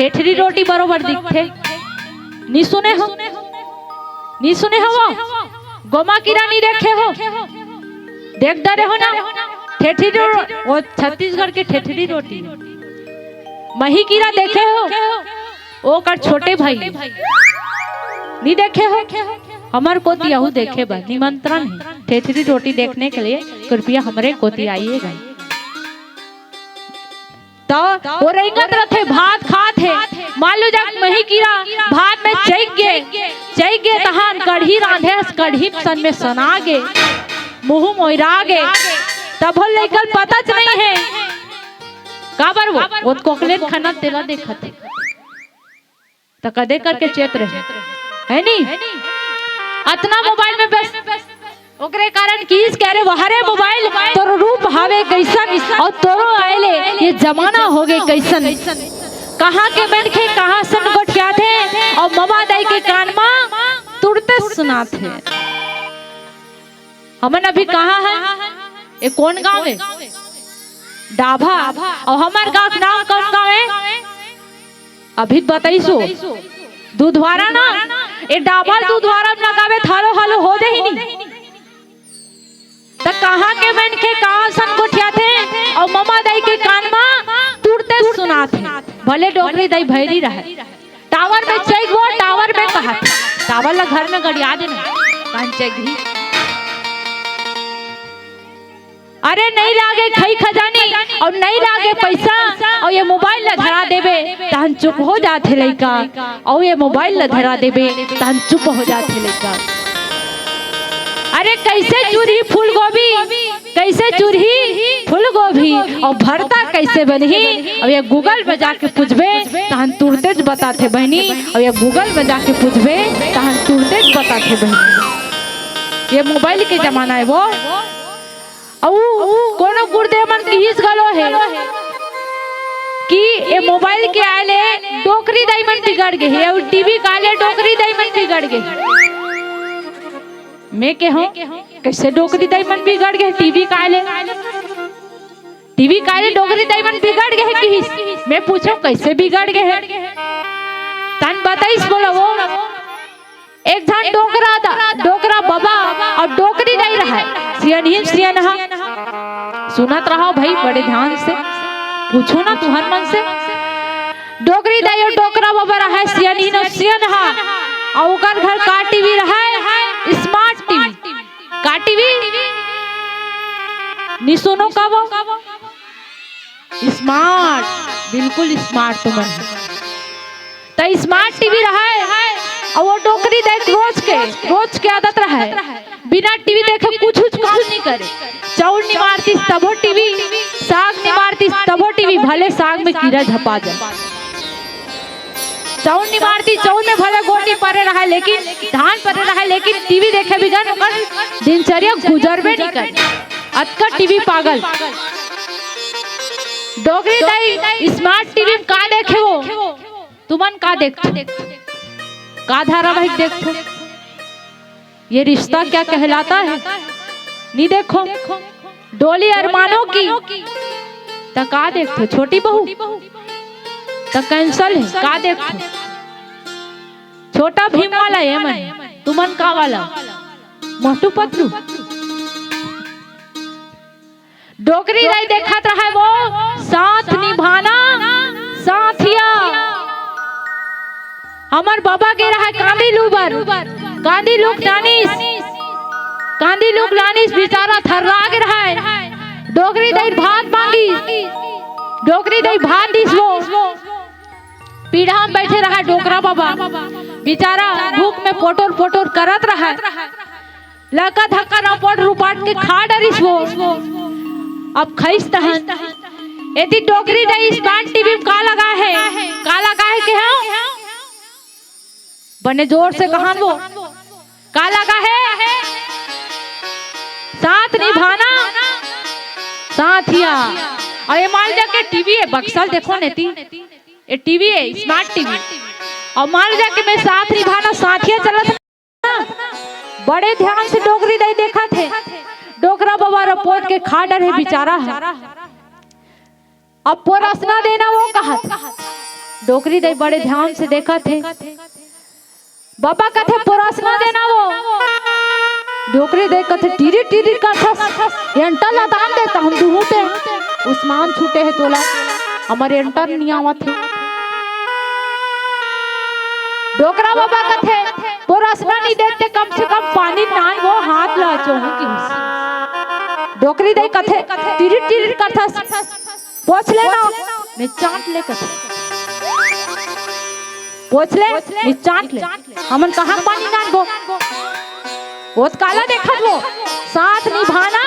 ठेठरी रोटी बरोबर दिखते। नहीं सुने हो, नहीं सुने हो गोमा कीड़ा नहीं देखे हो, देख डरे हो ना। ठेठरी वो छत्तीसगढ़ की ठेठरी रोटी। मही कीड़ा देखे हो, वो कर छोटे भाई नहीं देखे हो। हमार कोती आहू देखे बा, निमंत्रण है ठेठरी रोटी देखने के लिए, कृपया हमारे कोती आइएगा। तो वो रेंगत रथे भात खात है, मान लो जब मही कीड़ा भात में चैक गे तहान कढ़ी रांधे, कढ़ी सन में सना गे, मुँह मोइरा गे, तब हो लेकर पता नहीं है काबर वो कोकलेन खाना तेला देखा थे तो कदे करके चेत रहे है नहीं। अतना मोबाइल में बस ओकरे कारण कीस कह रहे वहरे मोबाइल तोरो रूप हावे कैसन और तोरो आएले ये जमाना हो गए कैसन। कहाँ के बैठे कहाँ सन गोठिया थे और ममा दाई के कान में तुरते सुना थे। हमन अभी कहाँ है, ये कौन गांव है? डाभा। और हमार गांव का नाम कौन गांव है? अभी बताइसो दूधवारा ना। ये डाभा दूधवारा लगावे थालो हालो हो दे ही नहीं। तो कहाँ के मन के कहाँ सन गोठिया थे और ममा दाई के कान में तुरते सुना थे। भले डोकरी दाई भैरी रहे, टावर में चैक वो टावर में कहा टावर ला घर में गड़िया देना कान चैक ही। अरे नहीं लागे खई खजानी और नहीं लागे पैसा और ये मोबाइल ला धरा देबे तहन चुप हो जाते लइका, और ये मोबाइल ला धरा देबे तहन चुप हो जाते लइका। अरे कैसे चूरही फूल गोभी, कैसे चूरही फूल गोभी और भरता कैसे बनही, और ये गूगल में जाके पूछबे तहन तुरते बताते बहनी, और ये गूगल में जाके पूछबे तहन तुरते बताते बहनी। ये मोबाइल के जमाना है वो। कोनो गुरुदेव मन की हिस गलो है कि ये मोबाइल के आले डोकरी दाई मन बिगड़ गए है, और टीवी का आले डोकरी दाई मन बिगड़ गए। मैं के हूँ कैसे डोकरी दाई मन बिगड़ गए, टीवी का आले डोकरी दाई मन बिगड़ गए कि मैं पूछूं कैसे बिगड़ गए है तन बताइस। बोलो वो एक धन डोकरा बाबा और डोकरी दाई रहा है, सियनहा सुनत रहो भाई बड़े ध्यान से, पूछो ना तुहर मन से। डोकरी दाई और डोकरा बाबा रहा है सियनहा, और ओकर घर का टीवी रहा है स्मार्ट टीवी। का टीवी नहीं सुनो का वो स्मार्ट, बिल्कुल स्मार्ट तुम तो स्मार्ट टीवी रहा है। और वो डोकरी देख रोज के आदत रहा है बिना टीवी देखे कुछ काम नहीं करे। चाउर नहीं मारती तबो टीवी, साग नहीं मारती तबो टीवी, भले साग में कीड़ा झपा जाए। चाउर नहीं मारती, चाउर में भले गोटी पड़े रहा है लेकिन धान पड़े रहा है, लेकिन टीवी देखे बिगन दिनचर्या गुजरबे नहीं करे। अतका टीवी पागल। डोगरी दाई स्मार्ट टीवी में का देखे वो तुमन का देखते, का धारावाहिक देखो, ये रिश्ता क्या कहलाता है नहीं देखो। डोली अरमानों की तो का देखो, छोटी बहू तो कैंसल है का देखो। छोटा भीम वाला है मन, तुमन का वाला मोटू पतलू। डोगरी दाई देखा रहा है वो साथ निभाना साथिया। हमार बाबा के रहा कांदी लूक नानीस बेचारा थर्रा के रहा है। डोगरी दाई भात मांगी, डोगरी दाई भात दिस वो पीढ़ा में बैठे रहा डोकरा बाबा बेचारा भूख में पोटोर करत रहा। लड़का धक्का न पोट रुपाट के खा डरिस वो। अब खइस तहन यदि डोगरी दाई स्मार्ट टीवी में का लगा है के हाँ बने जोर से कहा वो का लगा है साथ निभाना साथिया। और ये मान जा के टीवी है बक्सल देखो नेती, ये टीवी है स्मार्ट टीवी, और मान जा के मैं साथ निभाना साथिया चलत ना। बड़े ध्यान से डोगरी दाई देखा थे। डोकरा बाबा रपोट के खा डर है बेचारा है। अब पोरसना देना वो कहा डोकरी दे बड़े ध्यान से देखा थे। बाबा कथे परोसना देना वो डोकरी दे कथे टीरी टीरी करथस एंटा लदान देता हम दुहते उस्मान छूटे है तोला हमारे एंटर नहीं आवत है। डोकरा बाबा कथे परोसना नहीं देते कम से कम पानी नान वो हाथ ला चोहू की डोकरी दे कथे टीरी टीरी करथस पोछ लेना मैं चाट ले कथे पोछ ले मैं चाट ले हमन कहां पानी नान गो ओत काला देखत वो साथ निभाना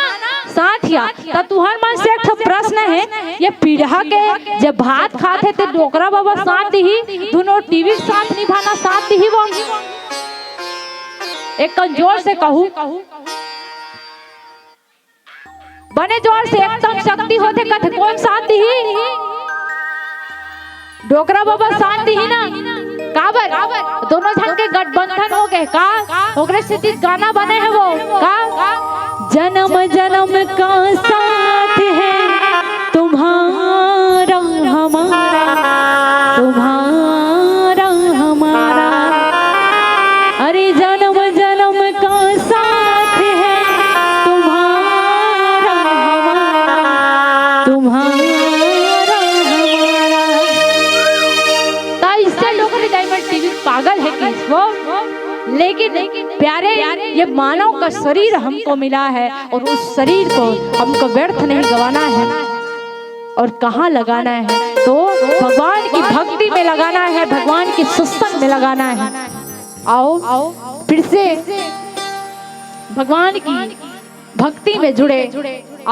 साथिया त तुहर मन से एक प्रश्न है ये पीढ़ा के जब भात खाते थे डोकरा बाबा साथ ही दोनों टीवी साथ निभाना साथ ही वो एक जोर से कहूं बने जोर से एकदम शक्ति होते कथे कौन साथ ही डोकरा बाबा साथ ही ना काबर दोनों जन के गठबंधन हो गए का ओकरे से गाना बने हैं वो का जन्म जन्म का साथ है तुम्हारा हमारा तुम्हारा हमारा अरे जन्म जन्म का साथ है तुम्हारा हमारा तुम्हारा हमारा। इससे लोग डायमंड टीवी पागल है कि वो लेकिन प्यारे ये मानव का शरीर हमको मिला है और उस शरीर को हमको व्यर्थ नहीं गवाना है और कहाँ लगाना है तो भगवान की भक्ति में लगाना है भगवान के सत्संग में लगाना है। आओ फिर से भगवान की भक्ति में जुड़े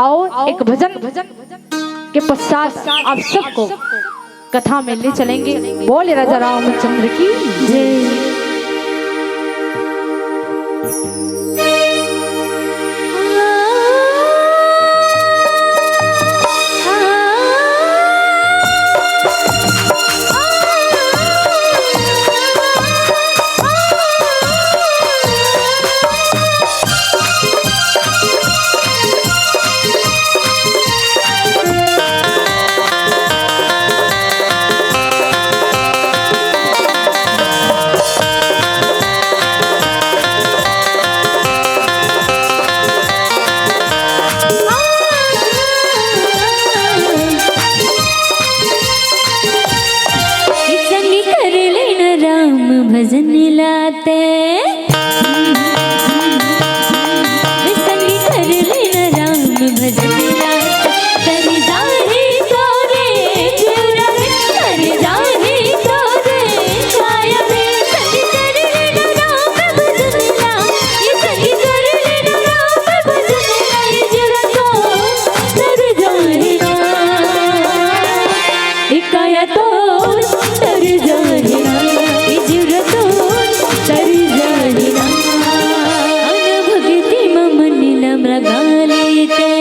आओ एक भजन के पश्चात आप सबको कथा में ले चलेंगे। बोले राजा रामचंद्र की जय। भजन लाते संगी कर लेना राम भजन लाते कर जाहे तोरे पूरा कर जाहे तोरे छाया में संगी कर लेना राम भजन ला ये संगी कर लेना राम भजन ला ये जरा तो कर जाहे इकाया तो कर जाहे भक्ति मम नीलम रगा लेते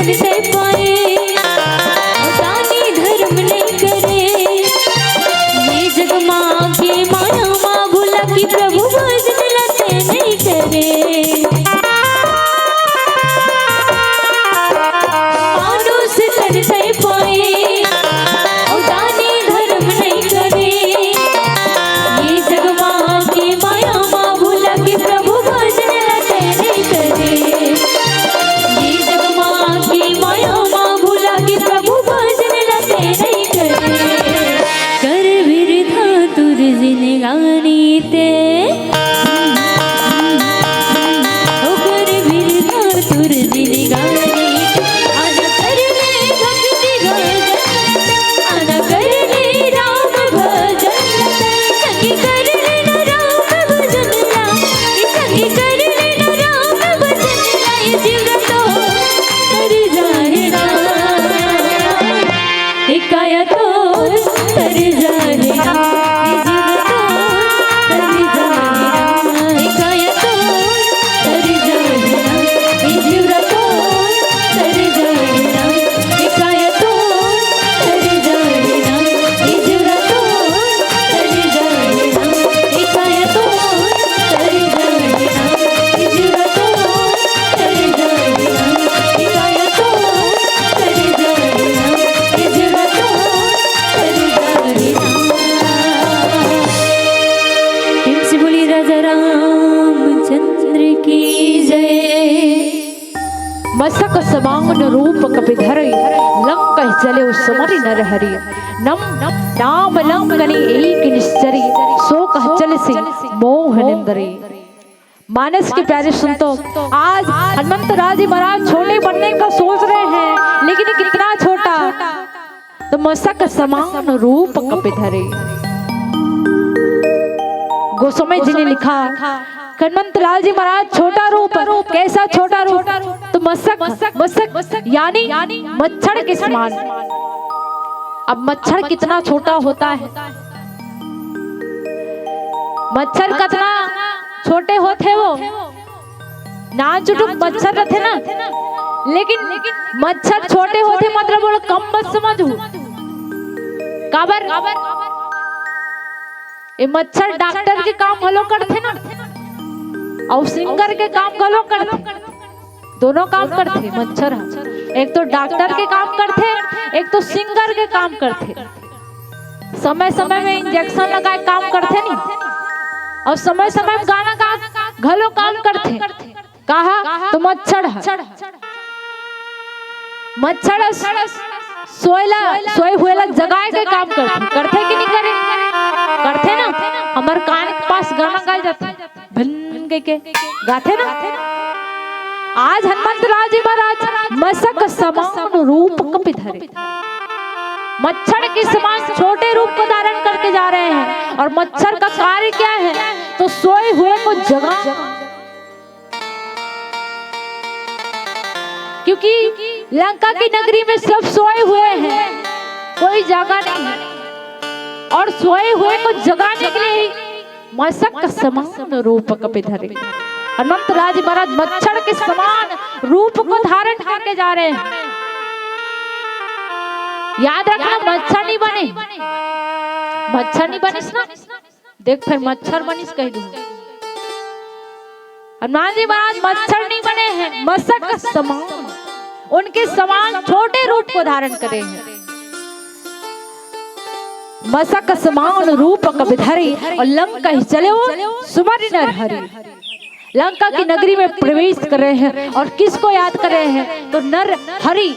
तन से पाए, दानी धर्म नहीं करे, ये जग माँ के माया माँ भूला कि प्रभु भजन लते नहीं करे। मानुष तन से पाए, दानी धर्म नहीं करे, ये जग माँ के माया माँ भूला कि प्रभु भजन लते नहीं करे। ये जग माँ की माया माँ भूला कि प्रभु भजन लते नहीं करे। कर विरधा तुर जिनगानी ते, ओ कर विरधा तुर जिनगानी ते, आना कर ले भक्ति भजन, आना कर ले राम भजन, संगी कर ले न राम भजन ला, संगी कर ले न राम भजन ला, ये जीवन तो कर जाएगा, काया तो कर जाएगा, ये जीवन तो कर जाएगा, काया तो कर जाएगा, ये जीवन तो कर जाएगा, काया तो कर जाएगा, ये जीवन तो कर जाएगा, काया तो कर जाएगा, ये जीवन तो कर जाएगा, काया तो कर जाएगा, ये जीवन तो कर जाएगा। प्रेम से बोली राजा रामचंद्र की जय। मसक समांगन रूप कपिधरि, लंक चले समरि नर हरि, नम नाम लंकनि एक निश्चरी, सो कह चल से मोह निंदरी। मानस के प्यारे सुनतो, आज हनुमंत राजी महाराज छोटे बनने का सोच रहे हैं, लेकिन ये कितना छोटा, तो मसक समान रूप कपिधरि। गोस्वामी जी ने लिखा, हनुमंत लाल जी महाराज छोटा रूप, कैसा छोटा रूप, तो मसक यानी मच्छर के समान। अब मच्छर कितना छोटा होता है, मच्छर कितना छोटे होते वो, नाजुक मच्छर रहते ना, लेकिन मच्छर छोटे होते मतलब बोलो कम मत समझो। काबर ये मच्छर डॉक्टर के काम हलो करते ना, और सिंगर के काम गलो करते, दोनों काम करते मच्छर। एक तो डॉक्टर के काम करते, एक तो सिंगर के काम करते। समय समय में इंजेक्शन लगाए काम करते नहीं, और समय समय में गाना गा घलो काम करते। कहा तो मच्छर सोए हुए जगाए के काम करते कि नहीं करते ना। हमारे कान के पास गाना गाए जाते भन के गाते ना। आज हनुमंत राज जी महाराज मसक समान रूप कपिधरि, मच्छर के समान छोटे रूप को धारण करके जा रहे हैं। और मच्छर का कार्य क्या है, तो सोए हुए को जगा, क्योंकि लंका की नगरी में सब सोए हुए हैं, कोई जागा नहीं है। और सोए हुए को जगाने के लिए मसक समान रूप कपिधरि, अनंत राज महाराज मच्छर के समान रूप को धारण करके जा रहे हैं। याद रखना, मच्छर नहीं बने, मच्छर नहीं बनिस ना, देख फिर मच्छर बनिस कह दूं। हनुमान जी महाराज मच्छर नहीं बने हैं, मसक समान, उनके समान छोटे रूप को धारण करे हैं। मसक समान रूप कपिधरि, और लंका ही चले वो सुमरि नर हरि। लंका की नगरी में प्रवेश कर रहे हैं, और किसको याद कर रहे हैं, तो नर हरि।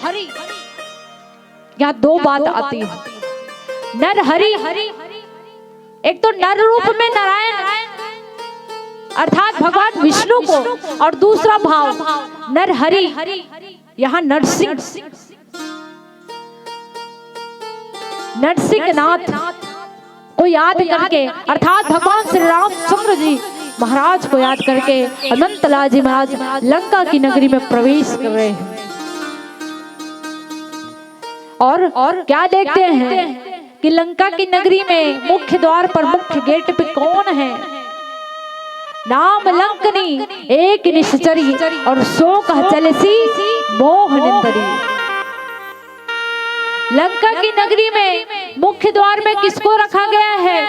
यहाँ दो बात आती है, नर हरि, एक तो नर रूप में नारायण अर्थात भगवान विष्णु को, और दूसरा भाव नर हरि, यहाँ नरसिंह, नरसिंहनाथ को याद करके, अर्थात भगवान श्री रामचंद्र जी महाराज को याद करके अनंत लाल जी महाराज लंका की नगरी में प्रवेश कर रहे हैं। और क्या देखते हैं कि लंका की नगरी में मुख्य द्वार पर, मुख्य गेट पे कौन है, नाम लंकनी एक निश्चरी और सो कह चलसी मोह निंदरी। लंका की नगरी में मुख्य द्वार में किसको रखा गया है?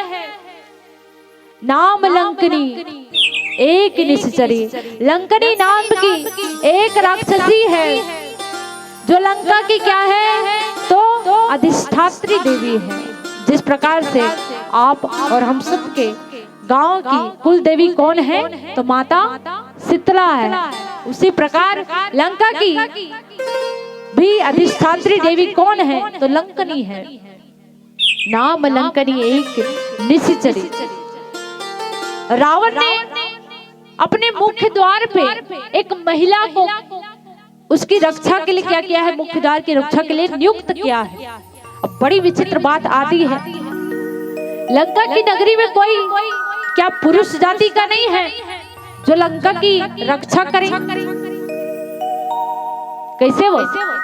नाम लंकनी एक निश्चरी। लंकनी नाम की एक राक्षसी है जो लंका की क्या है? तो अधिष्ठात्री देवी है। जिस प्रकार से आप और हम सब के गांव की कुल देवी कौन है? तो माता शीतला है। उसी प्रकार लंका की भी अधिष्ठात्री देवी कौन है? तो लंकनी है। नाम लंकनी एक निश्चरी। रावण ने अपने मुख्य द्वार पे एक महिला को उसकी रक्षा के लिए क्या किया है? मुख्य द्वार की रक्षा के लिए नियुक्त किया है। अब बड़ी विचित्र बात आती है, लंका की नगरी में कोई क्या पुरुष जाति का नहीं है जो लंका की रक्षा करे? कैसे वो?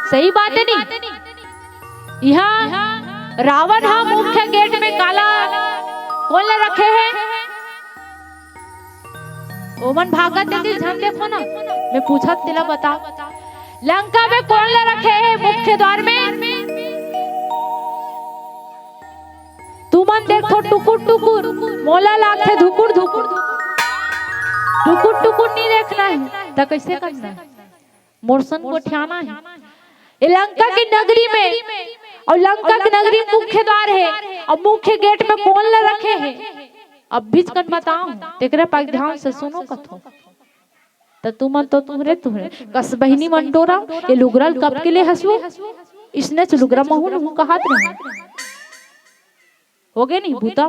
सही बात है नहीं। यहाँ रावण हाँ मुख्य गेट में काला कौन रखे हैं? ओमन भागत ध्यान देखो ना, मैं पूछा तेला बता। लंका में कौन ले रखे हैं मुख्य द्वार में? तू मन देखो टुकुर टुकुर मोला लाखे धुकुर धुकुर। टुकुर टुकुर नहीं देखना है तो कैसे करना है? मोरसन को ठियाना है। ये लंका की नगरी में और लंका की नगरी मुख्य द्वार है और मुख्य गेट में कौन ले रखे हैं? अब बीच कर बताऊं तेरे पास ध्यान से सुनो कथो। तो तुम तो तुम्हरे कस बहिनी मंडोरा ये लुगरल कब के लिए हंसो? इसने लुगरा महू न कहा हो गए नहीं भूता।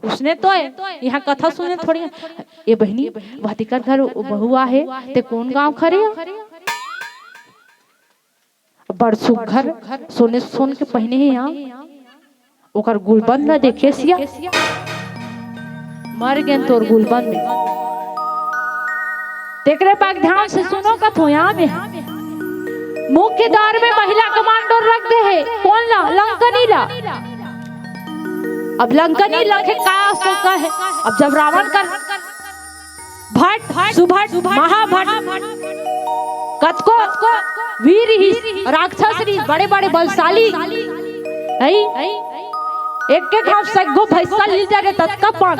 उसने तो है यहाँ कथा सुने थोड़ी। ये बहनी वातिकर घर बहुआ है ते कौन गांव खरे? बरसुख घर सोने सोन के पहने हैं यहाँ। ओकर गुलबंद न देखे सिया मर गए तोर गुलबंद में। तेरे पास ध्यान से सुनो का तो यहाँ में मुख्य द्वार में महिला कमांडो रख दे है। कौन ला? लंकनी ला। अब लंकनी लखे का सोचा है? अब जब रावण कर भट सुभट महाभट कतको वीर ही राक्षस बड़े बड़े बलशाली एक एक हम सगो भैसा ली जा रहे तत्का पान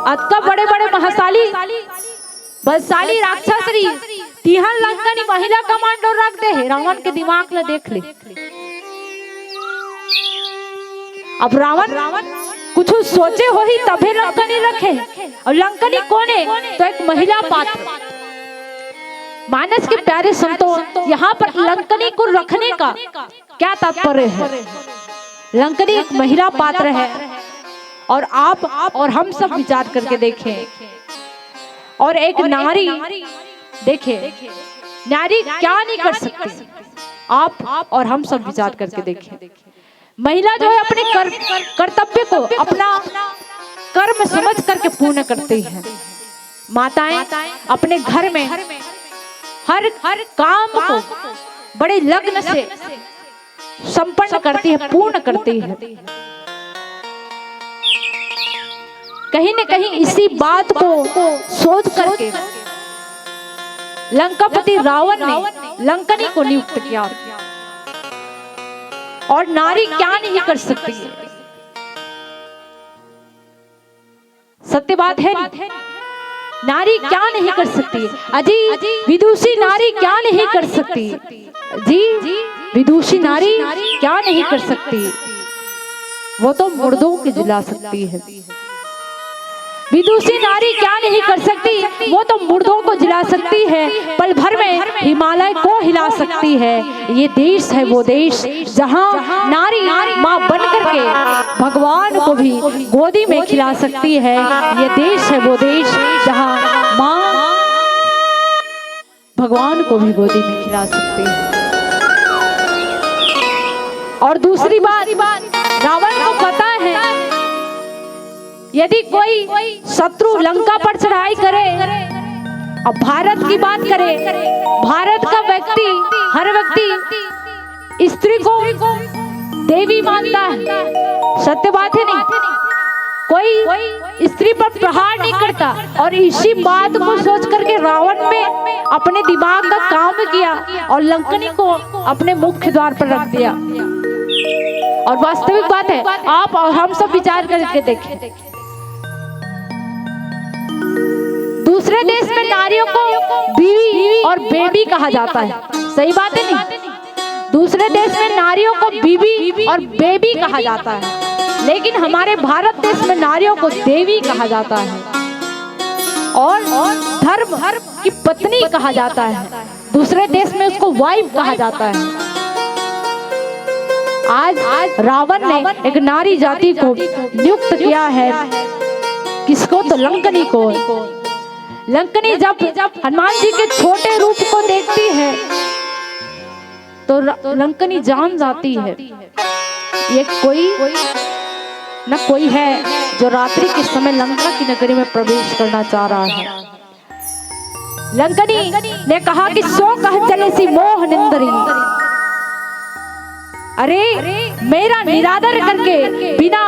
अतका बड़े बड़े महाशाली बलशाली राक्षस तिहन लंकनी महिला कमांडो रख दे है। रावण के दिमाग ले देख ले। अब रावण कुछ सोचे हो ही तभी लंकनी रखे। और लंकनी कौन है? तो एक महिला पात्र। मानस के प्यारे संतों, यहाँ पर लंकनी को रखने का क्या तात्पर्य है? लंकनी एक महिला पात्र है और आप और हम सब विचार करके देखें। और एक नारी देखें, नारी क्या नहीं कर सकती? आप और हम सब विचार करके देखें। महिला जो है अपने कर्तव्य को अपना कर्म समझ करके पूर्ण करती है। माताएं अपने घर में हर काम को बड़े लग्न से संपन्न करती है, पूर्ण करती है। कहीं न कहीं इसी बात को सोच करके लंकापति रावण ने लंकनी को नियुक्त किया। और नारी क्या नहीं कर सकती है? सत्य बात है नहीं? नारी क्या नहीं कर सकती? अजी विदुषी नारी क्या नहीं कर सकती? जी विदुषी नारी क्या नहीं कर सकती? वो तो मुर्दों को जिला सकती है। विदुषी नारी क्या नहीं कर सकती? वो तो मुर्दों को जिला सकती है, पल भर में हिमालय को हिला सकती है। ये देश है वो देश जहाँ नारी माँ बन करके भगवान को भी गोदी में खिला सकती है। ये देश है वो देश जहाँ माँ भगवान को भी गोदी में खिला सकती है। और दूसरी बात, रावण को पता है यदि कोई शत्रु लंका पर चढ़ाई करे, अब भारत की बात करे, भारत का व्यक्ति हर व्यक्ति स्त्री को देवी मानता है। सत्य बात है नहीं? कोई स्त्री पर प्रहार नहीं करता। और इसी बात को सोच करके रावण ने अपने दिमाग का काम किया और लंकनी को अपने मुख्य द्वार पर रख दिया। और वास्तविक बात है, आप और हम सब विचार करके देखें, दूसरे देश में नारियों को बीवी और बेबी कहा जाता है, सही बात है नहीं? दूसरे देश में नारियों को बीवी और बेबी कहा जाता है, लेकिन हमारे भारत देश में नारियों को देवी कहा जाता है और धर्म की पत्नी कहा जाता है। दूसरे देश में उसको वाइफ कहा जाता है। आज रावण ने एक नारी जाति को नियुक्त किया है, किसको? तो लंकनी को। लंकनी जब हनुमान जी के छोटे रूप को देखती है तो लंकनी जान जाती है ये कोई है जो रात्रि के समय लंका की नगरी में प्रवेश करना चाह रहा है। लंकनी ने कहा कि सो कह चले सी मोह निंदरी, अरे मेरा निरादर करके बिना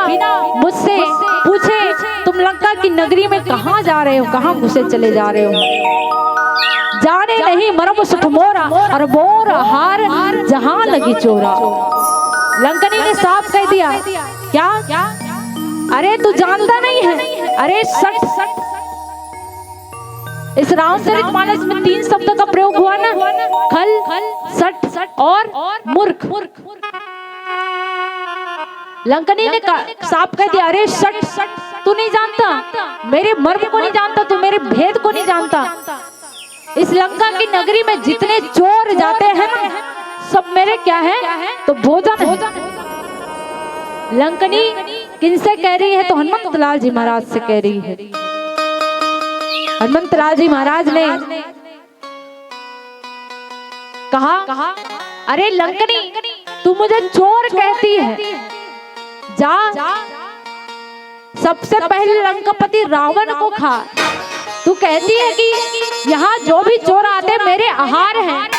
मुझसे पूछे तुम लंका की नगरी में कहाँ जा रहे हो, कहाँ घुसे चले जा रहे हो? जाने नहीं मरम सुख मोरा और मोर हार जहां लगी चोरा। लंकनी ने साफ कह दिया, क्या? अरे तू जानता नहीं है? अरे सट इस रामचरितमानस में 3 शब्द का प्रयोग हुआ ना, खल, सट और मूर्ख। लंकनी ने साफ कह दिया, अरे सट तू नहीं जानता, मेरे मर्म को नहीं जानता, तू मेरे भेद को नहीं जानता। इस लंका की नगरी में जितने चोर जाते हैं सब मेरे क्या है? तो भोजन है। लंकनी किनसे कह रही है? तो हनुमंत लाल जी महाराज से कह रही है। हनुमंत लाल जी महाराज ने कहा, अरे लंकनी तू मुझे चोर कहती है, जा सबसे पहले लंकापति रावण को खा। तू कहती है कि यहाँ जो भी चोर आते मेरे आहार हैं।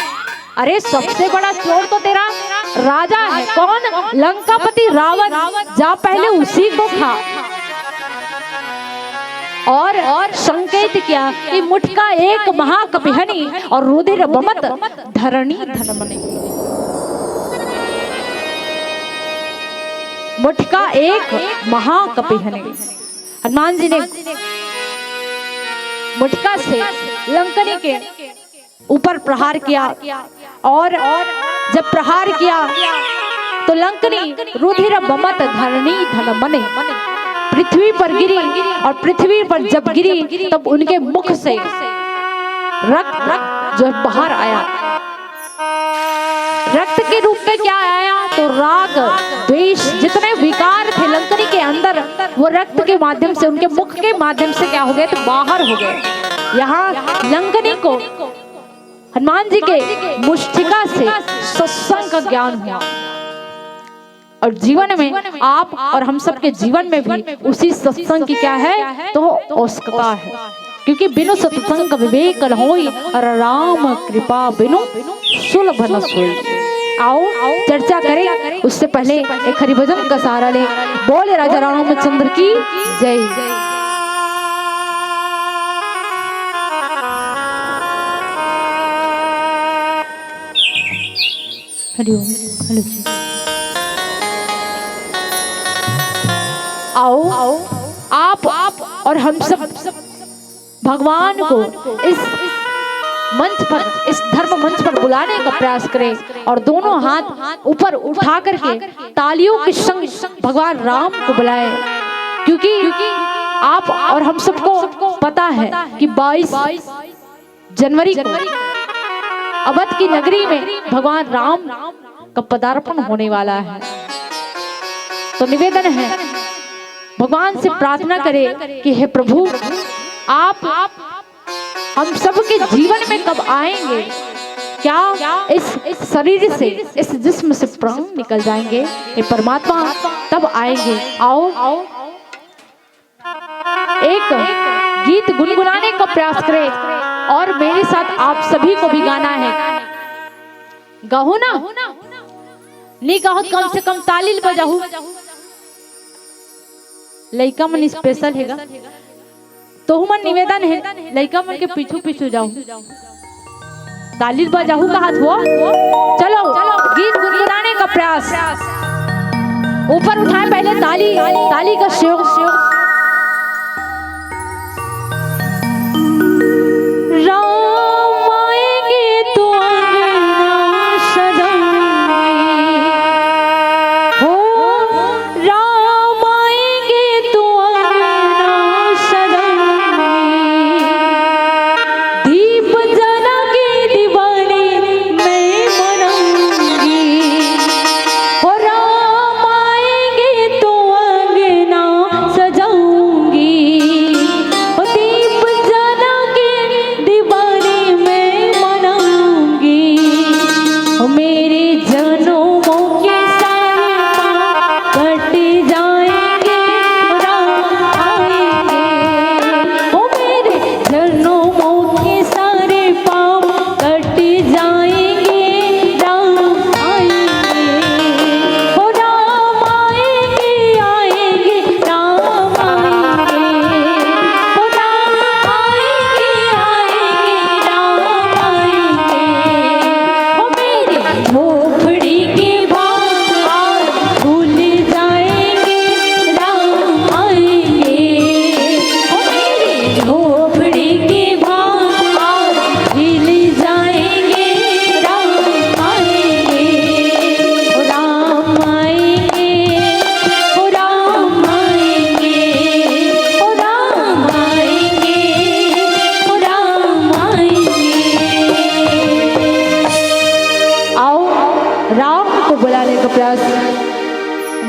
अरे सबसे बड़ा चोर तो तेरा राजा है। कौन? लंकापति रावण। जा पहले उसी को खा। और संकेत किया कि मुठका एक महाकपिहनी और रुधिर बमत धरणी धनमनि। मुठका एक महाकपिहनी। हनुमान जी ने मुठका से लंकनी के ऊपर प्रहार किया और जब प्रहार किया तो लंकनी रुधिर बमत धरणी धनमनि पृथ्वी पर गिरी। और पृथ्वी पर जब गिरी तब उनके मुख से रक्त जो बाहर आया। रक्त के रूप में क्या आया? तो राग, द्वेष, जितने विकार थे लंकनी के अंदर वो रक्त के माध्यम से, उनके मुख के माध्यम से क्या हो गए? तो बाहर हो गए। यहाँ लंकनी को हनुमान जी के मुष्टिका से सत्संग का ज्ञान हुआ। और जीवन में आप और हम सब के जीवन में भी उसी सत्संग की क्या है? तो आवश्यकता है। क्योंकि बिनु सत्संग विवेक न होई और राम कृपा बिनु सुलभ न सोई। आओ चर्चा करें, उससे पहले एक हरिभजन का सहारा ले। बोले राजा रामचंद्र की जय। हरिओम। हेलो जी। आओ आप और हम सब भगवान को इस मंच पर, इस धर्म मंच पर बुलाने का प्रयास करें और दोनों हाथ ऊपर उठा करके तालियों के संग भगवान राम को बुलाएं। क्योंकि आप और हम सबको पता है कि 22 जनवरी को अवध की नगरी में भगवान राम का पदार्पण होने वाला है। तो निवेदन है, भगवान से प्रार्थना करें कि हे प्रभु आप हम सबके जीवन में कब आएंगे? क्या इस शरीर से, इस जिस्म से प्राण निकल जाएंगे? ये परमात्मा तब आएंगे। आओ एक गीत गुनगुनाने का प्रयास करें और मेरे साथ आप सभी को भी गाना है। गाओ ना, नहीं गाओ कम से कम ताली बजाओ। लड़का मन स्पेशल हैगा, तो मन निवेदन है लड़का मन के पीछू पीछू जाओ, ताली बजाहू का हाथ हो, चलो गीत गुनगुनाने का प्रयास, ऊपर उठाए पहले ताली, ताली का शेव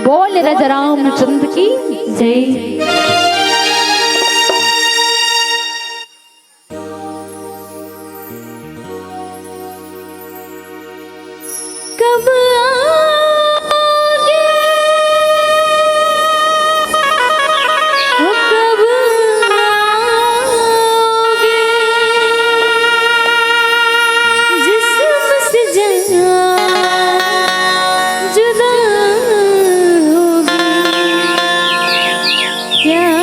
बोल राजा रामचंद्र की जय। कब आओगे, कब आओगे, जिस्म से जान जुदा होगी क्या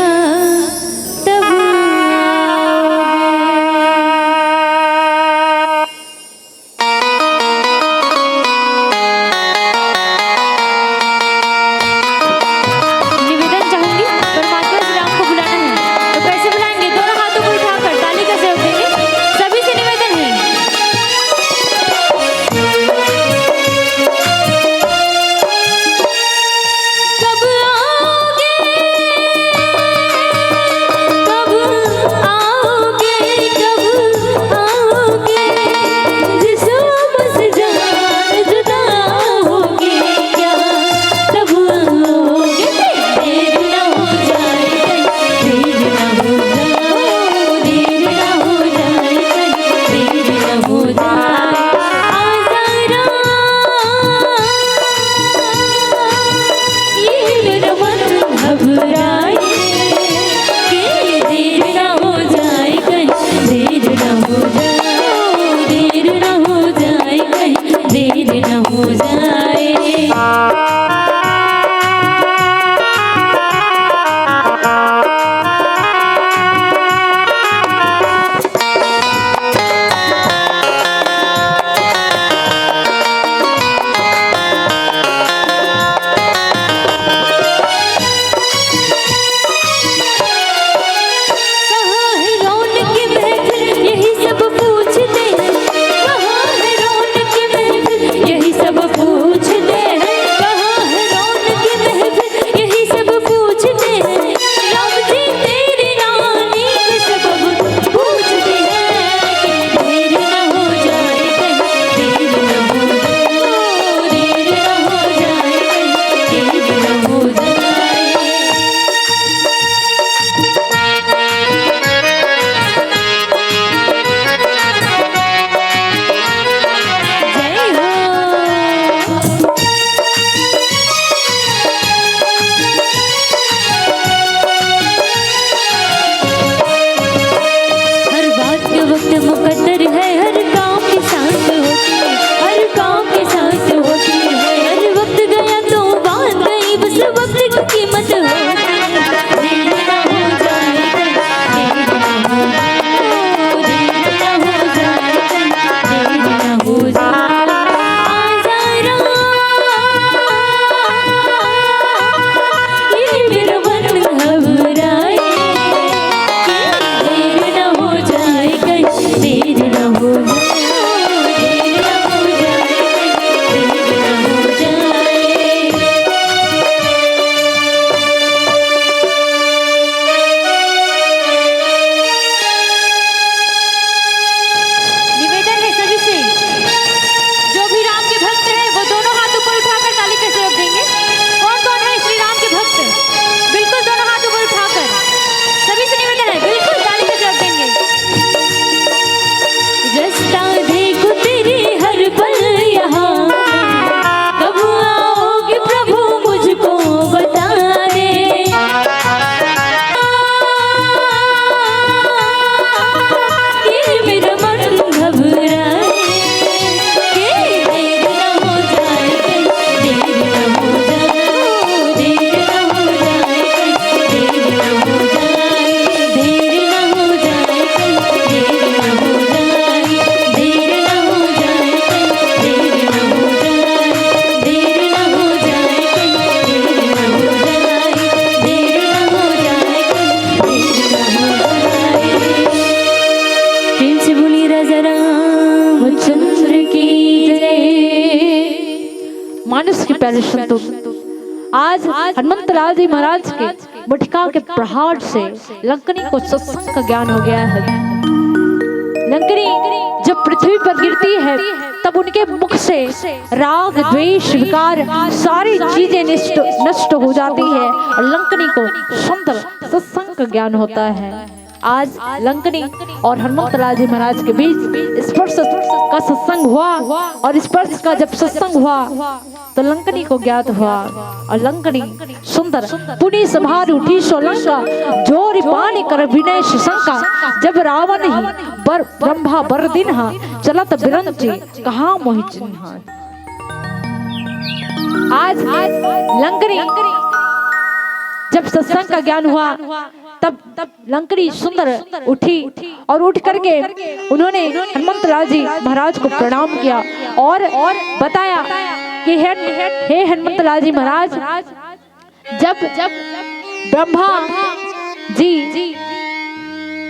मानस की प्यारे संतों, आज हनुमंतलाल जी महाराज के मुठका के प्रहार से लंकनी को सत्संग का ज्ञान हो गया है। लंकनी जब पृथ्वी पर गिरती है तब उनके मुख से राग द्वेष विकार सारी चीजें नष्ट हो जाती है और लंकनी को सुंदर सत्संग का ज्ञान होता है। आज लंकनी और हनुमंतलाल जी महाराज के बीच स्पर्श का सत्संग हुआ और स्पर्श का जब सत्संग हुआ तो लंकनी को ज्ञात हुआ और लंकनी सुंदर पुनि संभार उठी सोलंका जोर पानी कर विनय शंका जब रावण ही ब्रह्मा बर दिन चलत बिरंची कहा मोहि चिन्हा। आज लंकनी जब सत्संग का ज्ञान हुआ तब लंकनी सुंदर उठी और उठ करके उन्होंने हनुमंतलाल जी महाराज को प्रणाम किया और बताया कि हे हनुमंतलाल जी महाराज, जब ब्रह्मा जी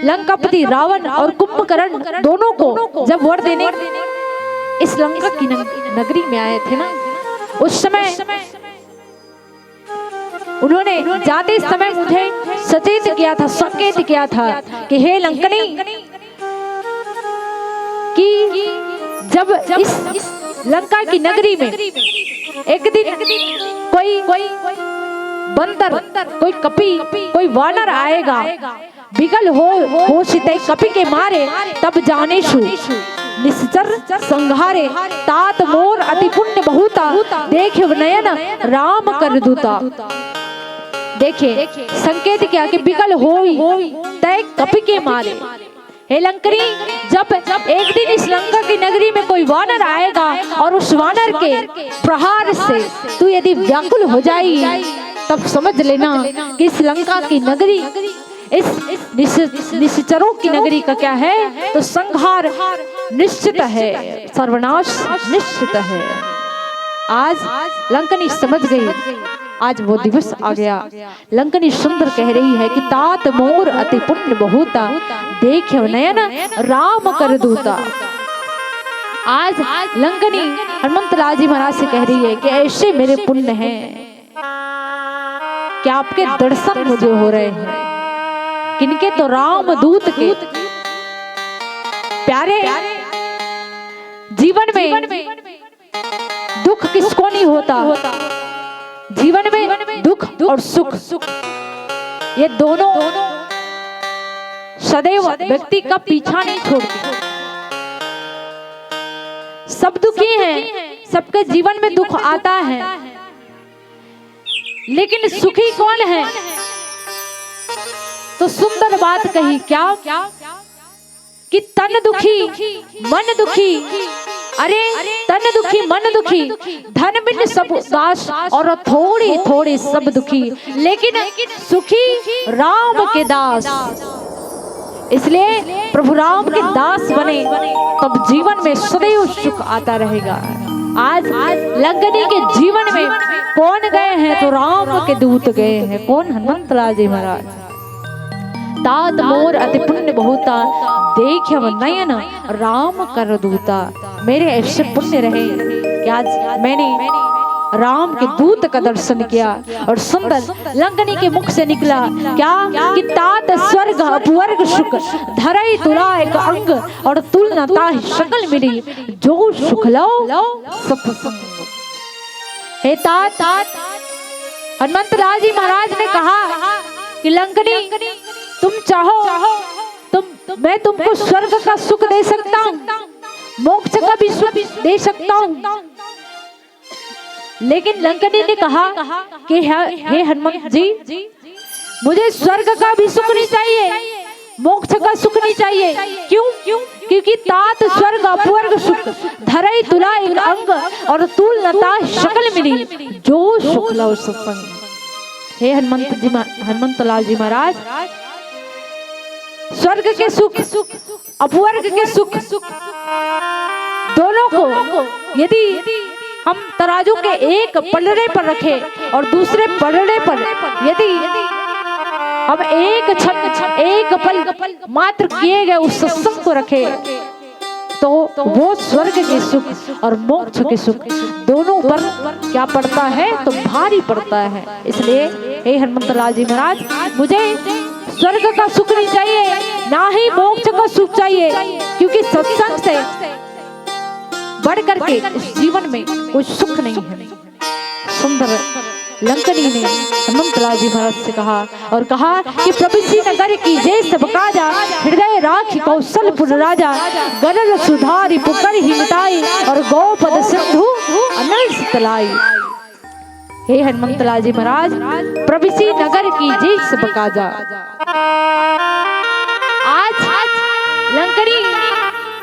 लंकापति रावण और कुंभकर्ण दोनों को जब वर देने इस लंका की नगरी में आए थे ना, उस समय उन्होंने जाते समय मुझे सचेत किया था, संकेत किया था कि हे लंकनी, कि जब इस लंका की नगरी में एक दिन कोई बंदर, कोई कपी, कोई वानर आएगा, बिगल हो सीते कपी के मारे, तब जानेशु निश्चर संहारे, तात मोर अति पुण्य बहुता, देखे नयन राम कर दूता। देखिए संकेत क्या कि बिगल होई तय कपी के मारे। हे लंकनी, जब एक दिन इस लंका की नगरी में कोई वानर आएगा और उस वानर के प्रहार से तू यदि व्याकुल हो जाएगी तब समझ लेना कि इस लंका की नगरी, इस निश्चरों की नगरी का क्या है, तो संहार निश्चित है, सर्वनाश निश्चित है। आज लंकनी समझ गई, आज वो दिवस आ गया। लंकनी सुंदर कह रही है कि तात मोर अति पुण्य बहुता, देखे नयन राम कर दूता। आज लंकनी हनुमंतलाल जी महाराज से कह रही है कि ऐसे मेरे पुण्य हैं कि आपके दर्शन मुझे हो रहे हैं, किनके, तो राम दूत के। प्यारे, जीवन में दुख किसको नहीं होता, जीवन में दुख और सुख ये दोनों सदैव व्यक्ति का पीछा नहीं छोड़ते। सब दुखी हैं, सबके जीवन में दुख आता है, लेकिन सुखी कौन है? तो सुंदर बात कही क्या कि तन दुखी मन दुखी, अरे तन दुखी मन दुखी, धन बिन सब दास और थोड़ी थोड़ी सब दुखी, लेकिन सुखी राम के दास। इसलिए प्रभु राम के दास बने तब जीवन में सदैव सुख आता रहेगा। आज लंकनी के जीवन में कौन गए हैं, तो राम के दूत गए हैं। कौन? हनुमंतलाल जी महाराज। तात मोर अति पुण्य बहुता, देखे नयन राम कर दूता। मेरे ऐसे पुण्य रहे कि आज मैंने राम के दूत का दर्शन किया। और सुंदर लंकनी के मुख से निकला क्या कि तात स्वर्ग अपवर्ग सुख, धरई तुला एक अंग और तुलना ताहि सकल मिली, जो सुख लो सब संग। हे तात, हनुमंतलाल जी महाराज ने कहा कि लंकनी, तुम चाहो मैं तुमको स्वर्ग का सुख दे सकता हूँ, मोक्ष का भी सुख दे सकता हूँ। लेकिन लंकनी ने कहा कि हे हनुमंत जी, मुझे स्वर्ग का भी सुख नहीं चाहिए, मोक्ष का सुख नहीं चाहिए। क्यों? क्योंकि तात स्वर्ग अपवर्ग सुख, धरई तुला एक अंग और तुलना शकल मिली, जो सुख लो सत्संग। हे हनुमंतलाल जी महाराज, स्वर्ग के सुख अपवर्ग के सुख दोनों को यदि हम तराजू के एक पलड़े पर रखे और दूसरे पलड़े पर यदि हम एक क्षण एक पल मात्र किए गए उस सत्संग को रखे, तो वो स्वर्ग के सुख और मोक्ष के सुख दोनों पर क्या पड़ता है तो भारी पड़ता है। इसलिए हे हनुमंतलाल जी महाराज, मुझे स्वर्ग का सुख नहीं चाहिए, ना ही मोक्ष का सुख चाहिए, क्योंकि सत्संग से बढ़ करके इस जीवन में कोई सुख नहीं है। सुंदर लंकनी ने हनुमंतलाल जी महाराज से कहा और कहा कि प्रभुसी नगर की जय सब काजा, हृदय राखी कौशलपुर राजा, गरल सुधारी पुकर ही मिटाई और गौपद सिंधु अनल शीतलाई। हे हनुमंतलाल जी महाराज, प्रभुसी नगर की जय सब काजा। आज लंकनी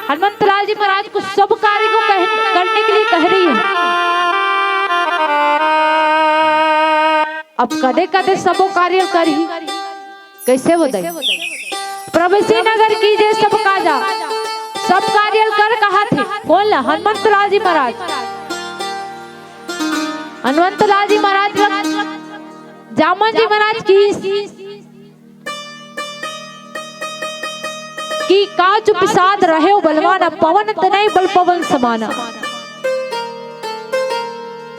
हनुमंतलाल जी महाराज को सब कार्य को करने के लिए कह रही है। अब कदे कदे सबो कार्य करी, कैसे हो दे प्रभुसी नगर की जय सब काजा, सब कार्य कर कहा थे कौन? हनुमंतलाल जी महाराज। हनुमंतलाल जी महाराज जामन जी महाराज की का चुप साध रहे हो बलवाना, पवन तनय बल पवन समाना।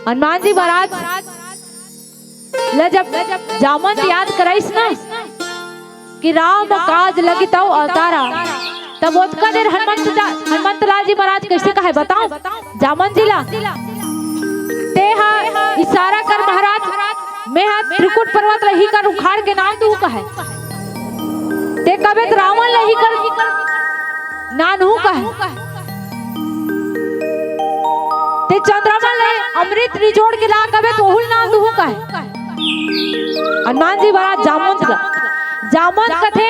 हनुमान जी महाराज जब जामन याद कराइस ना कि राम काज लगी तो अवतारा, तब ओतका देर हनुमंतलाल जी महाराज कैसे कहे बताओ? जामन जिला ते इशारा कर महाराज, मैं हाथ त्रिकुट पर्वत रही कर उखाड़ के नाम दू कहे, ते कबे रावण लही कर नानू कहे, ते चंद्रमा ले अमृत निचोड़ के ला कबे तोहुल नाम दू कहे। हनुमान जी महाराज जामन कथे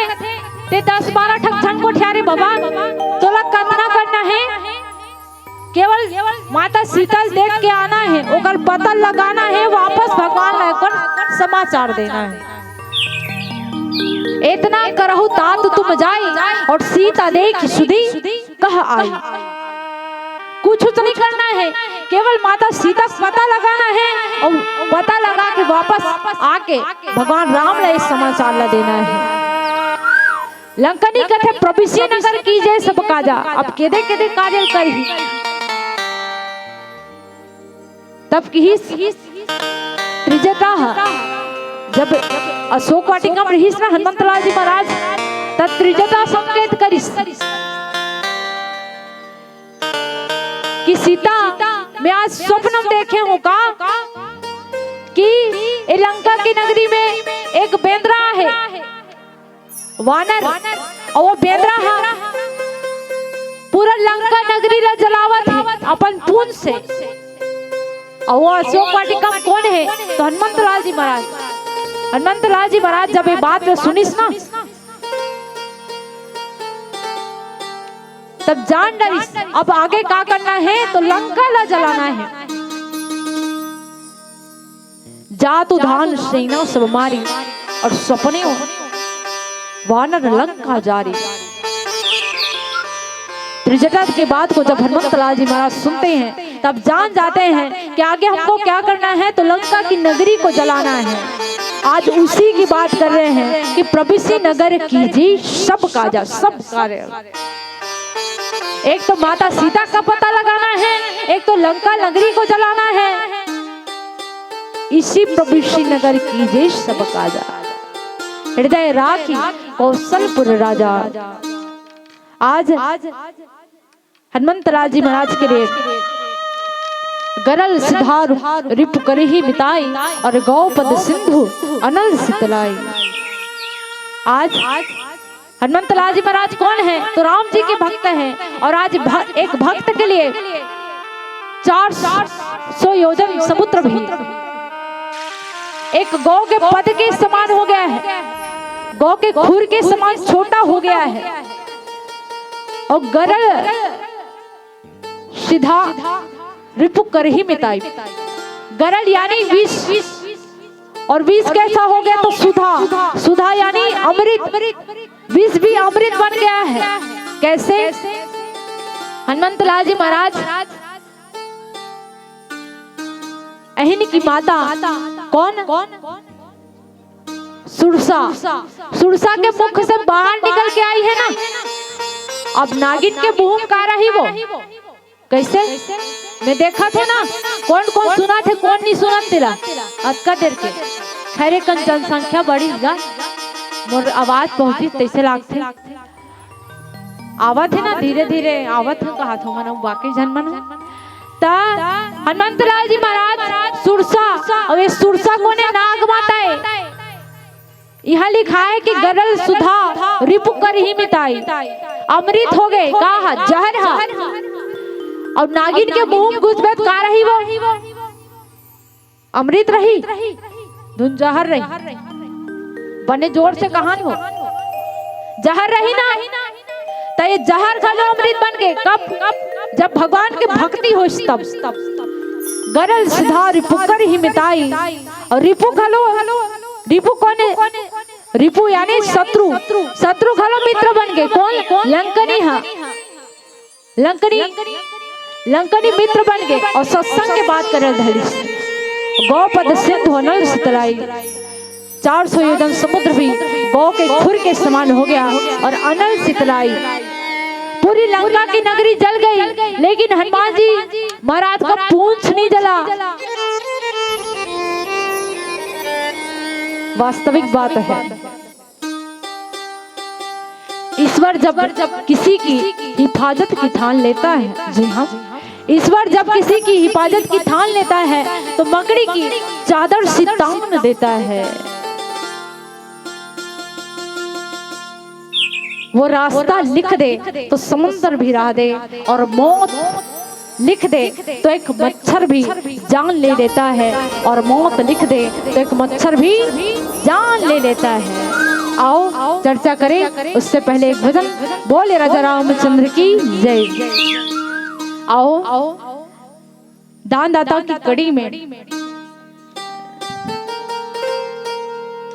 ते 10-12 ठक छन को ठहरे बाबा, तोला कतना करना है, केवल माता सीता देख के आना है, ओकर पता लगाना है, वापस भगवान लेकर समाचार देना है। इतना करहु तात तुम जाई और सीता देख सुधी कह आई। कुछ तो नहीं करना है, केवल माता सीता पता लगाना है और पता लगा के वापस आके भगवान राम ने इस समाचार ला देना है। लंकनी कथे प्रभुसी नगर की जय सब काजा। अब केदे केदे कार्य करी, तब की त्रिजटा जब अशोक वाटिका में रहीस ना हनुमंतलाल जी महाराज, तब त्रिजटा संकेत करिस कि सीता मैं आज स्वप्न देखे हूँ का कि लंका की नगरी में एक बेंद्रा है वानर, और वो बेंद्रा है पूरा लंका नगरी ला जलावत है अपन पूंछ से। और वो अशोक वाटिका में कौन है तो हनुमंतलाल जी महाराज। हनुमंतलाल जी महाराज जब ये बात में सुनिस ना, तब जान डरिस अब आगे क्या करना है तो लंका ला जलाना है। जातु धान सेना सब मारी और सपने वानर लंका जारी। त्रिजटा के बात को जब हनुमंतलाल जी महाराज सुनते हैं, तब जान जाते हैं कि आगे हमको क्या करना है तो लंका की नगरी को जलाना है। आज उसी की बात कर रहे हैं कि प्रभुसी नगर कीजिए सब काजा, सब कार्य। एक तो माता सीता का पता लगाना है, एक तो लंका नगरी को जलाना है। इसी प्रभुसी नगर कीजिए सब काजा, हृदय राखी कौशलपुर राजा। आज हनुमंतलाल जी महाराज के लिए गरल सुधार रिप करी ही मिताई और गौपद सिंधु अनल शीतलाई। आज हनुमंतलाल जी महाराज कौन है तो राम जी के भक्त हैं, और आज एक भक्त के लिए 400 योजन समुद्र भी एक गौ के पद के समान हो गया है, गौ के खुर के समान छोटा हो गया है। और गरल सीधा रिपु कर ही मिताई। गरल यानी विष, और विष कैसा हो गया तो सुधा, सुधा यानी अमृत, विष भी अमृत बन गया है। कैसे? हनुमंतलाल जी महाराज अहिन की माता कौन? सुरसा। सुरसा के मुख से बाहर निकल के आई है ना, अब नागिन के मुंह में का रही वो कैसे मैं देखा थे ना, कौन कौन सुना थे कौन नहीं सुना तेरा अक्का देर के खैरे कन जनसंख्या बढ़ी गा मोर आवाज पहुंची तैसे लागथे आवत है ना धीरे धीरे आवत है कहा था मन बाकी जन्मन ता हनुमंत लाल जी महाराज सुरसा और ये सुरसा को ने नाग माता है यहाँ लिखा है कि गरल सुधा रिपु कर ही मिटाई अमृत हो गए कहा जहर हा और नागिन के मुंह में घुस बैठ का रही वो अमृत रही धुन जहर रही बने जोर से कहान हो जहर रही ना तो ये जहर खा लो अमृत बन के कब जब भगवान की भक्ति हो तब गरल सुधा रिपु कर ही मिटाई और रिपु खा लो रिपु कौन है रिपु यानी शत्रु शत्रु खा लो मित्र बन के कौन लंकनी है लंकनी मित्र बन के और सत्संग के बात करे धड़ी गौपद सिंधु होनल शीतलाई 400 योजन समुद्र भी गौ के खुर के समान हो गया और अनल शीतलाई पूरी लंका की नगरी जल गई लेकिन हनुमान जी महाराज का पूंछ नहीं जला। वास्तविक बात है ईश्वर जब किसी की हिफाजत की ठान लेता है, जी हाँ ईश्वर जब किसी की हिफाजत की ठान लेता है तो मकड़ी की चादर से तान देता है। वो रास्ता लिख दे तो समुद्र भी राह दे और मौत लिख दे तो एक मच्छर भी जान ले लेता है और मौत लिख दे तो एक मच्छर भी जान ले लेता है। आओ चर्चा करें उससे पहले एक भजन बोले राजा रामचंद्र की जय। आओ दानदाता की कड़ी में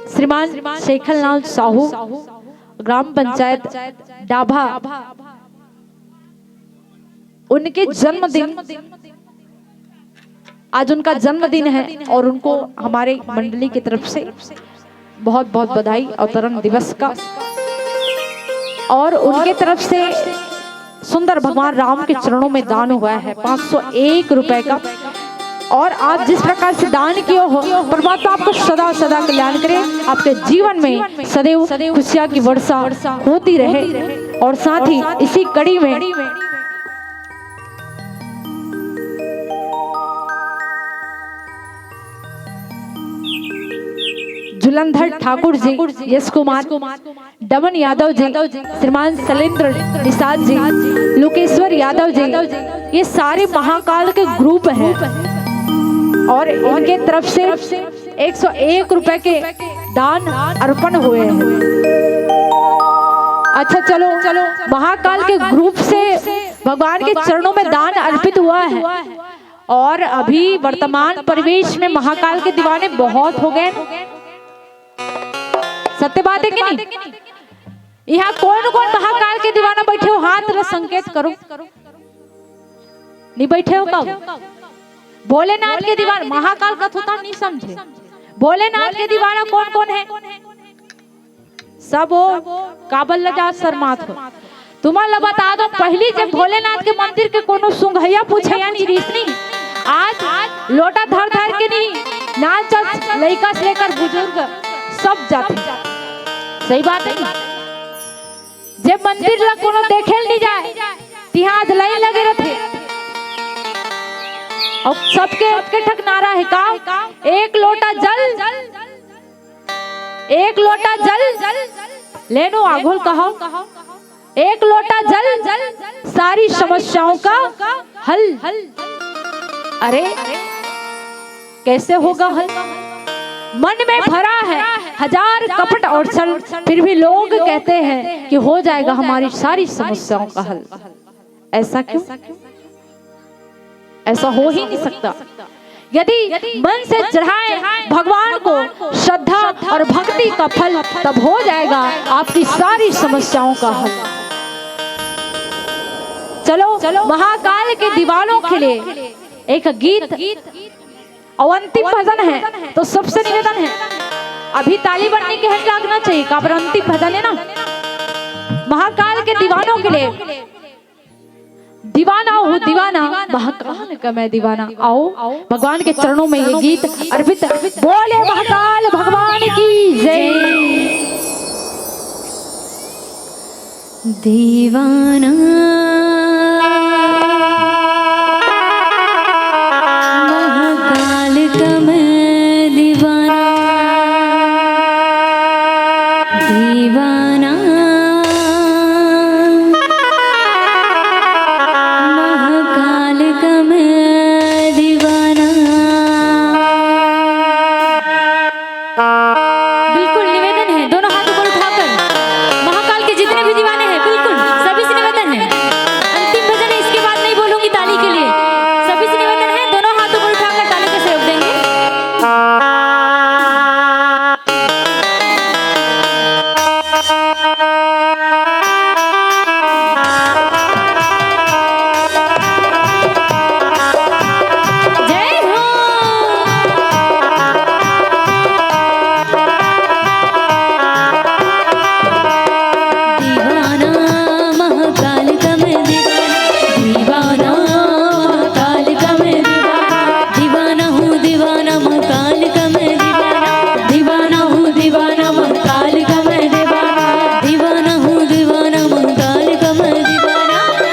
श्रीमान शेखरलाल साहू ग्राम पंचायत डाभा उनके जन्मदिन आज उनका जन्मदिन है और उनको हमारे मंडली की तरफ से बहुत बहुत बधाई अवतरण दिवस का। और उनके तरफ से सुंदर भगवान राम के चरणों में दान हुआ है 501 रुपए का। और आप जिस प्रकार से दान किए हो परमात्मा आपको सदा सदा कल्याण करे, आपके जीवन में सदैव खुशियां की वर्षा होती रहे। और साथ ही इसी कड़ी में जुलंधर ठाकुर जी, यश कुमार, डमन यादव जी, श्रीमान शैलेंद्र निषाद जी, लोकेश्वर यादव जी, ये सारे महाकाल के ग्रुप हैं और इनके तरफ से 101 रुपए के दान अर्पण हुए हैं। अच्छा चलो महाकाल के ग्रुप से भगवान के चरणों में दान अर्पित हुआ है और अभी वर्तमान परिवेश में महाकाल के दीवाने बहुत हो गए। सत्य बात है कि नहीं? यहाँ कौन कौन महाकाल के दीवाना बैठे हो हाथ ला संकेत करो। नहीं बैठे हो कब? भोलेनाथ के दीवाना महाकाल का थोता नहीं समझे। भोलेनाथ के दीवाना कौन कौन है? सब हो काबल लजा शर्मात हो। तुम्हारा बता दो पहली जब भोलेनाथ के मंदिर के कोनो सुंघैया पूछे या नहीं रीसनी आज लोटा धर धर के नहीं नाच लड़का से लेकर बुजुर्ग सब जाते। सही बात है। जब मंदिर ला कोनो देखे नहीं जाए तिहां लाइन लगे रहते और सबके ठक नारा है का एक लोटा जल लेनो आघोल कहो एक लोटा जल सारी समस्याओं का हल। अरे कैसे होगा हल? मन में भरा है हजार कपट और छल फिर भी लोग कहते हैं कि हो जाएगा हमारी सारी समस्याओं का हल। ऐसा क्यों? ऐसा हो ही नहीं सकता। यदि मन से चढ़ाए भगवान को श्रद्धा और भक्ति का फल तब हो जाएगा आपकी सारी समस्याओं का हल। चलो महाकाल के दीवानों के लिए एक गीत और अंतिम भजन है तो सबसे निवेदन है अभी ताली बजने के हट लगना चाहिए। का अंतिम भजन है ना महाकाल के दीवानों के लिए दीवाना हूँ दीवाना, महाकाल का मैं दीवाना। आओ भगवान के चरणों में ये गीत अर्पित। बोले महाकाल भगवान की जय। दीवाना महाकाल का मैं दीवाना, दीवाना महाकाल का मैं दीवाना। बिल्कुल निवेदन है, दोनों हाथ ऊपर उठाकर महाकाल के जितने भी दीवाने हैं बिल्कुल सभी से निवेदन है। अंतिम भजन है, इसके बाद नहीं बोलूंगी ताली के लिए। सभी से निवेदन है, दोनों हाथ ऊपर उठाकर ताली का सहयोग देंगे। जय हो। दीवाना महाकाल का मैं दीवाना, महाकाल का मैं दीवाना हूँ, दीवाना महाकाल का मैं दीवाना हूँ, दीवाना महाकाल का मैं दीवाना हूँ, दीवाना महाकाल का मैं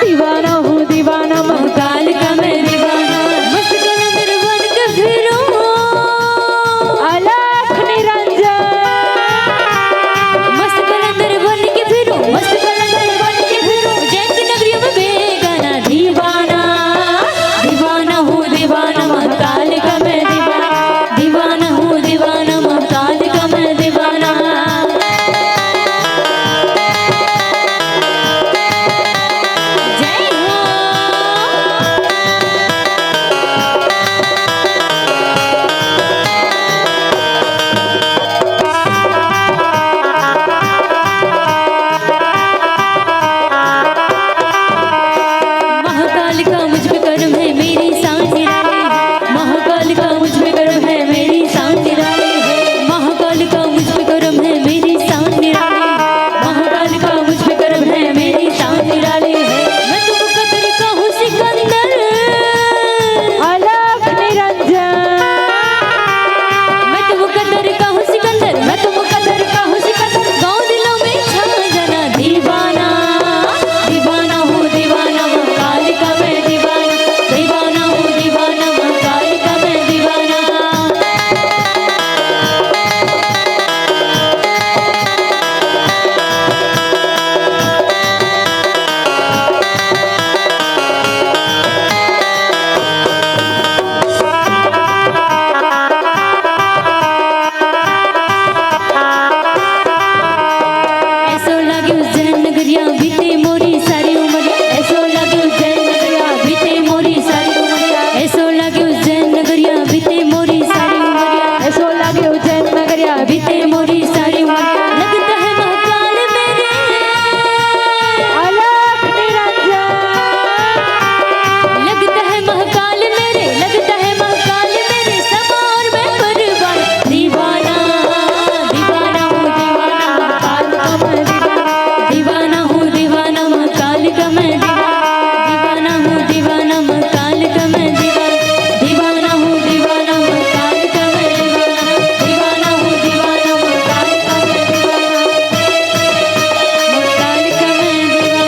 दीवाना हूँ, दीवाना महाकाल का मैं मस्त कलंदर बन के फिरूं, अलख निरंजन। मस्त कलंदर बन के फिरूं, मस्त कलंदर बन के फिरूं, जैन की नगरियों में बेगाना। दीवाना दीवाना हूँ, दीवाना महाकाल का मैं दीवाना हूँ, दीवाना महाकाल का मैं दीवाना। जय हो। महाकाल का मुझ पे कर्म है, मेरी सांस निराली है। महाकाल का मुझ पे कर्म है, मेरी सांस निराली है। महाकाल का मुझ पे कर्म है, मेरी सांस निराली है। महाकाल का मुझ पे कर्म है, मेरी सांस निराली है। मैं तो मुकद्दर का हूँ सिकंदर, अलख निरंजन। मैं तो मुकद्दर का हूँ सिकंदर, मैं तो मुकद्दर का हूँ सिकंदर। गाँव दिलों में छा जाना। दीवाना दीवाना हूँ, दीवाना महाकाल का मैं दीवाना हूँ, दीवाना महाकाल का मैं दीवाना। ऐसो लागे उज्जैन नगरिया बीते मोरी सारी उमरिया, ऐसो लागे उज्जैन नगरिया बीते मोरी सारी उमरिया, ऐसो लागे उज्जैन नगरिया बीते मोरी सारी उमरिया, ऐसो लगे उज्जैन नगरिया बीते मोरी सारी उमरिया। लगता है महाकाल मेरे, अलख निरंजन। लगता है महाकाल मेरे, लगता है महाकाल मेरे। समा और मैं कुर्बान। दीवाना दीवाना हूँ, दीवाना महाकाल का मैं दीवाना हूँ, दीवाना महाकाल का मैं दीवाना हूँ, दीवाना महाकाल का मैं दीवाना हूँ, दीवाना महाकाल का मैं दीवाना हूँ, दीवाना महाकाल का मैं महाकाल का मैं दीवाना।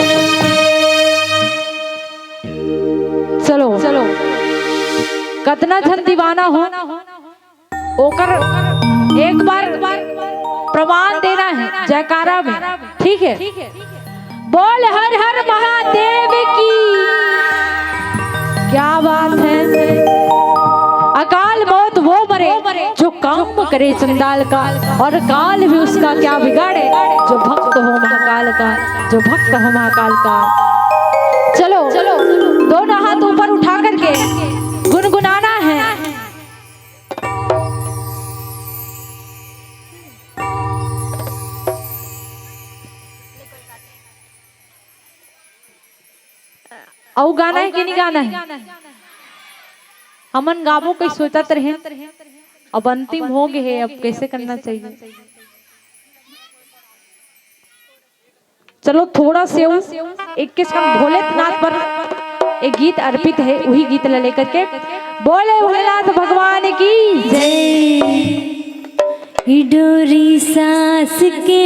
चलो चलो कतना धन दीवाना हो ओकर एक बार प्रमाण देना है जयकारा में, ठीक है? बोल हर हर महादेव की। क्या बात है। अकाल मौत वो मरे जो काम करे चंडाल का, और काल भी उसका क्या बिगाड़े जो भक्त हो महाकाल का, जो भक्त हो महाकाल का। चलो चलो दोनों हाथ ऊपर उठा करके गुनगुनाना है। और गाना है कि नहीं गाना है? हमन गावो कई सोचत रहे, अब अंतिम हो गए है, अब कैसे करना चाहिए। चलो थोड़ा से एक किस्म भोलेनाथ पर एक गीत अर्पित है, वही गीत लेकर के बोले भोलेनाथ भगवान की जय। डोरी सास के